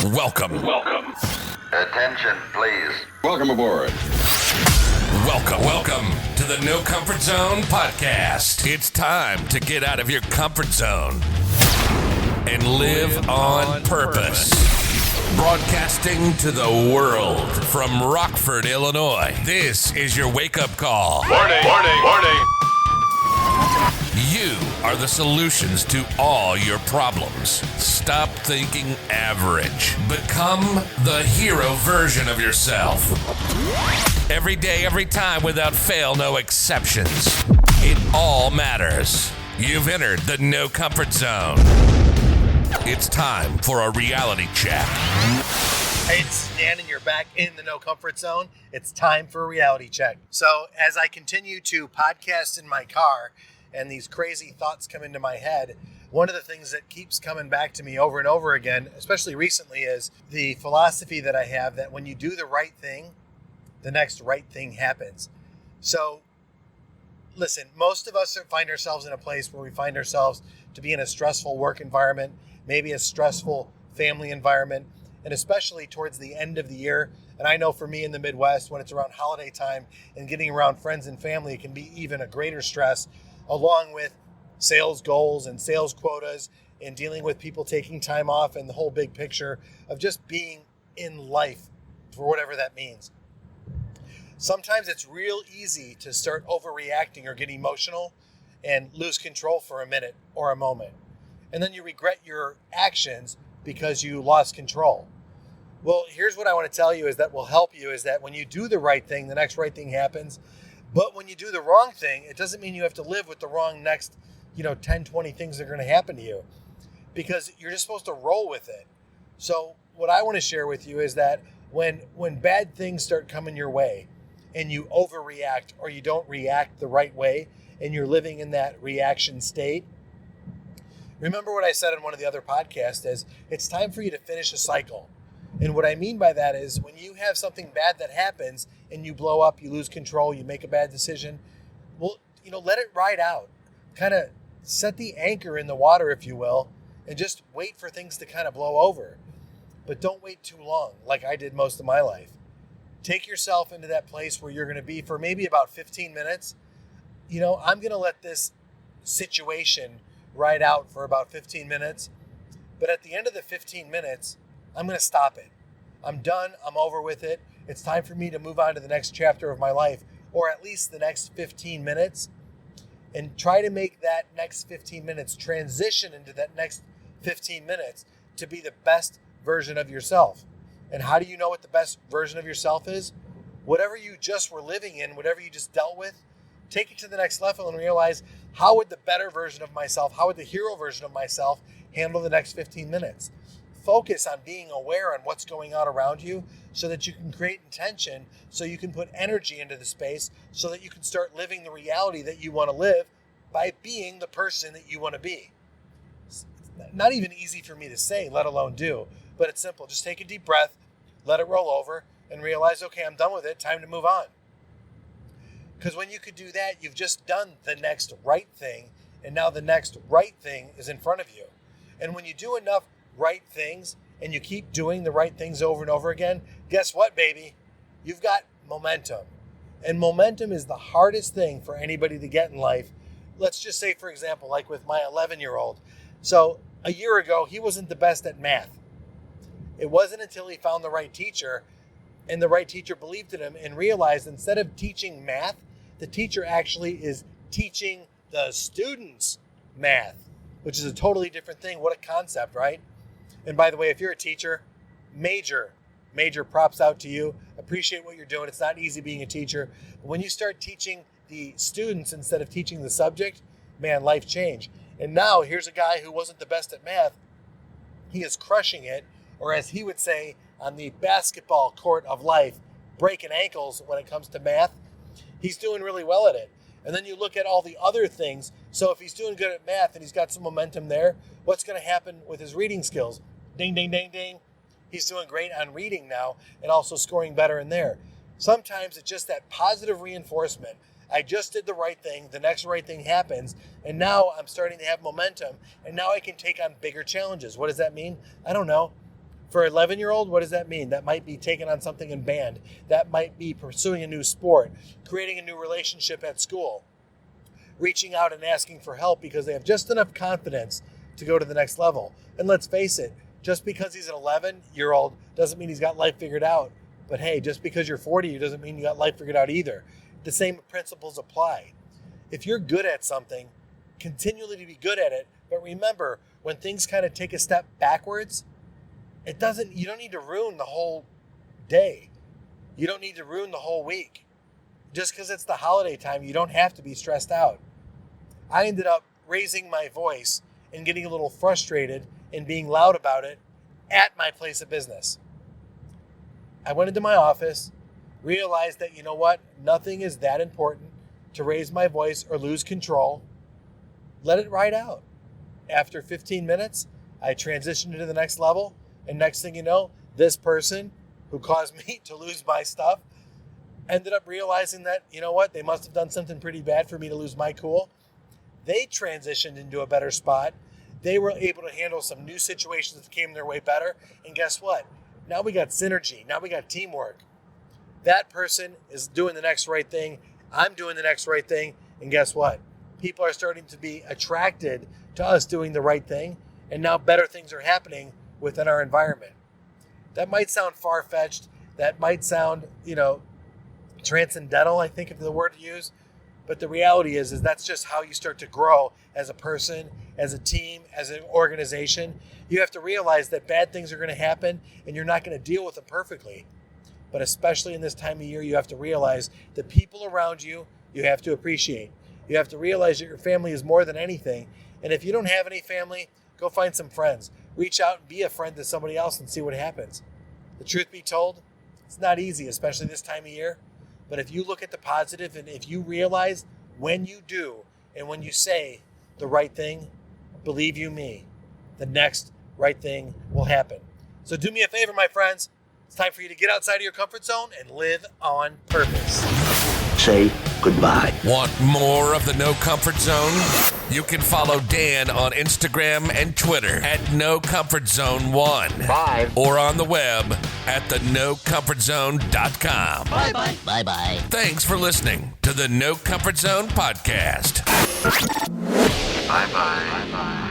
Welcome. Attention, please. Welcome aboard. Welcome to the No Comfort Zone podcast. It's time to get out of your comfort zone and live on purpose. Broadcasting to the world from Rockford, Illinois. This is your wake-up call. Warning. You are the solutions to all your problems. Stop thinking average. Become the hero version of yourself. Every day, every time, without fail, no exceptions. It all matters. You've entered the No Comfort Zone. It's time for a reality check. Hey, it's Dan, and you're back in the No Comfort Zone. It's time for a reality check. So as I continue to podcast in my car and these crazy thoughts come into my head, one of the things that keeps coming back to me over and over again, especially recently, is the philosophy that I have that when you do the right thing, the next right thing happens. So listen, most of us find ourselves in a place where we find ourselves to be in a stressful work environment, maybe a stressful family environment, and especially towards the end of the year. And I know for me in the Midwest, when it's around holiday time and getting around friends and family, it can be even a greater stress, along with sales goals and sales quotas and dealing with people taking time off and the whole big picture of just being in life for whatever that means. Sometimes it's real easy to start overreacting or get emotional and lose control for a minute or a moment. And then you regret your actions because you lost control. Well, here's what I want to tell you is that will help you is that when you do the right thing, the next right thing happens. But when you do the wrong thing, it doesn't mean you have to live with the wrong next, 10, 20 things that are going to happen to you, because you're just supposed to roll with it. So what I want to share with you is that when bad things start coming your way and you overreact or you don't react the right way and you're living in that reaction state, remember what I said on one of the other podcasts is it's time for you to finish a cycle. And what I mean by that is when you have something bad that happens and you blow up, you lose control, you make a bad decision, well, let it ride out. Kind of set the anchor in the water, if you will, and just wait for things to kind of blow over. But don't wait too long, like I did most of my life. Take yourself into that place where you're going to be for maybe about 15 minutes. I'm going to let this situation ride out for about 15 minutes. But at the end of the 15 minutes, I'm going to stop it. I'm done. I'm over with it. It's time for me to move on to the next chapter of my life, or at least the next 15 minutes, and try to make that next 15 minutes transition into that next 15 minutes to be the best version of yourself. And how do you know what the best version of yourself is? Whatever you just were living in, whatever you just dealt with, take it to the next level and realize how would the better version of myself, how would the hero version of myself handle the next 15 minutes? Focus on being aware on what's going on around you so that you can create intention, so you can put energy into the space, so that you can start living the reality that you want to live by being the person that you want to be. It's not even easy for me to say, let alone do, but it's simple. Just take a deep breath, let it roll over, and realize, okay, I'm done with it, time to move on. Because when you could do that, you've just done the next right thing, and now the next right thing is in front of you. And when you do enough right things and you keep doing the right things over and over again, guess what, baby? You've got momentum. And momentum is the hardest thing for anybody to get in life. Let's just say, for example, like with my 11-year-old. So a year ago, he wasn't the best at math. It wasn't until he found the right teacher and the right teacher believed in him and realized instead of teaching math, the teacher actually is teaching the students math, which is a totally different thing. What a concept, right? And by the way, if you're a teacher, major props out to you. Appreciate what you're doing. It's not easy being a teacher. But when you start teaching the students instead of teaching the subject, man, life changed. And now here's a guy who wasn't the best at math. He is crushing it, or as he would say, on the basketball court of life, breaking ankles when it comes to math. He's doing really well at it. And then you look at all the other things. So if he's doing good at math and he's got some momentum there, what's going to happen with his reading skills? Ding, ding, ding, ding. He's doing great on reading now and also scoring better in there. Sometimes it's just that positive reinforcement. I just did the right thing. The next right thing happens. And now I'm starting to have momentum. And now I can take on bigger challenges. What does that mean? I don't know. For an 11-year-old, what does that mean? That might be taking on something in band. That might be pursuing a new sport, creating a new relationship at school, reaching out and asking for help because they have just enough confidence to go to the next level. And let's face it, just because he's an 11-year-old doesn't mean he's got life figured out. But hey, just because you're 40 doesn't mean you got life figured out either. The same principles apply. If you're good at something, continually to be good at it. But remember, when things kind of take a step backwards, you don't need to ruin the whole day. You don't need to ruin the whole week. Just because it's the holiday time, you don't have to be stressed out. I ended up raising my voice and getting a little frustrated and being loud about it at my place of business. I went into my office, realized that, you know what, nothing is that important to raise my voice or lose control. Let it ride out. After 15 minutes, I transitioned to the next level. And next thing you know, this person who caused me to lose my stuff ended up realizing that, you know what, they must have done something pretty bad for me to lose my cool. They transitioned into a better spot. They were able to handle some new situations that came their way better. And guess what? Now we got synergy. Now we got teamwork. That person is doing the next right thing. I'm doing the next right thing. And guess what? People are starting to be attracted to us doing the right thing. And now better things are happening within our environment. That might sound far-fetched. That might sound, transcendental, I think, is the word to use. But the reality is that's just how you start to grow as a person, as a team, as an organization. You have to realize that bad things are going to happen and you're not going to deal with them perfectly. But especially in this time of year, you have to realize the people around you, you have to appreciate. You have to realize that your family is more than anything. And if you don't have any family, go find some friends. Reach out and be a friend to somebody else and see what happens. The truth be told, it's not easy, especially this time of year. But if you look at the positive and if you realize when you do and when you say the right thing, believe you me, the next right thing will happen. So do me a favor, my friends. It's time for you to get outside of your comfort zone and live on purpose. Say goodbye. Want more of the No Comfort Zone? You can follow Dan on Instagram and Twitter at NoComfortZone1. Bye. Or on the web at thenocomfortzone.com. Bye-bye. Bye-bye. Thanks for listening to the No Comfort Zone podcast. Bye-bye. Bye-bye.